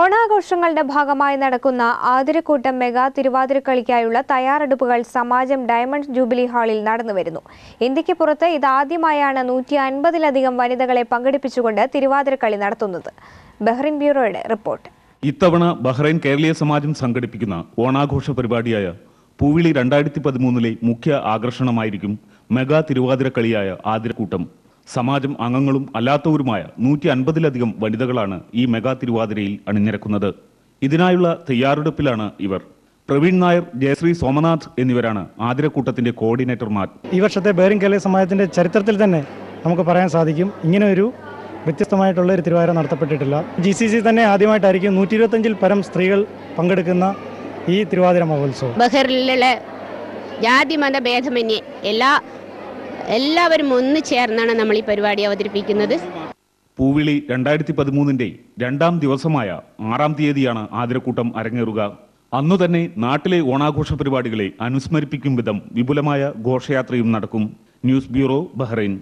ഓണാഘോഷങ്ങളുടെ ഭാഗമായി നടക്കുന്ന ആതിരക്കൂട്ടം മെഗാ തിരുവാതിരക്കളിക്കായുള്ള തയ്യാറെടുപ്പുകൾ സമാജം ഡയമണ്ട് ജൂബിലി ഹാളിൽ നടന്നുവരുന്നു. ഇന്ത്യക്ക് പുറത്ത് ഇതാദ്യമായാണ് 150-ലധികം വനിതകളെ പങ്കെടുപ്പിച്ചുകൊണ്ട് തിരുവാതിരക്കളി നടത്തുന്നത്. ബഹ്റൈൻ ബ്യൂറോയുടെ റിപ്പോർട്ട്. ഇത്തവണ ബഹ്റൈൻ കേരളീയ സമാജം സംഘടിപ്പിക്കുന്ന ഓണാഘോഷ പരിപാടിയായ പൂവിളി 2013 മുഖ്യ ആകർഷണമായിരിക്കും മെഗാ തിരുവാതിരക്കളിയായ ആതിരക്കൂട്ടം. സമാജം അംഗങ്ങളും അല്ലാത്തവരുമായ 150-ലധികം വനിതകളാണ് ഈ മെഗാ തിരുവാതിരയിൽ അണിനിരക്കുന്നത്. ഇതിനായുള്ള തയ്യാറെടുപ്പിലാണ് ഇവർ. പ്രവീൺ നായർ, ജയശ്രീ സോമനാഥ് എന്നിവരാണ് ആതിരക്കൂട്ടത്തിന്റെ കോർഡിനേറ്റർമാർ. ഈ വർഷത്തെ ബഹ്റൈൻ കേരളീയ സമാജത്തിന്റെ ചരിത്രത്തിൽ തന്നെ നമുക്ക് പറയാൻ സാധിക്കും, ഇങ്ങനെ ഒരു വ്യത്യസ്തമായിട്ടുള്ള ഒരു തിരുവാതിര നടത്തപ്പെട്ടിട്ടില്ല. GCC തന്നെ ആദ്യമായിട്ടായിരിക്കും 125-ൽ പരം സ്ത്രീകൾ പങ്കെടുക്കുന്ന ഈ തിരുവാതിര മഹോത്സവം. ബഹ്റിനിലെ ജാതി മത ഭേദമന്യേ എല്ലാവരും ഒന്നു ചേർന്നാണ് നമ്മൾ ഈ പരിപാടി അവതരിപ്പിക്കുന്നത്. പൂവിളി 2013 രണ്ടാം ദിവസമായ 6-ാം തീയതിയാണ് ആതിരക്കൂട്ടം അരങ്ങേറുക. അന്നു തന്നെ നാട്ടിലെ ഓണാഘോഷ പരിപാടികളെ അനുസ്മരിപ്പിക്കും വിധം വിപുലമായ ഘോഷയാത്രയും നടക്കും. News bureau, Bahrain.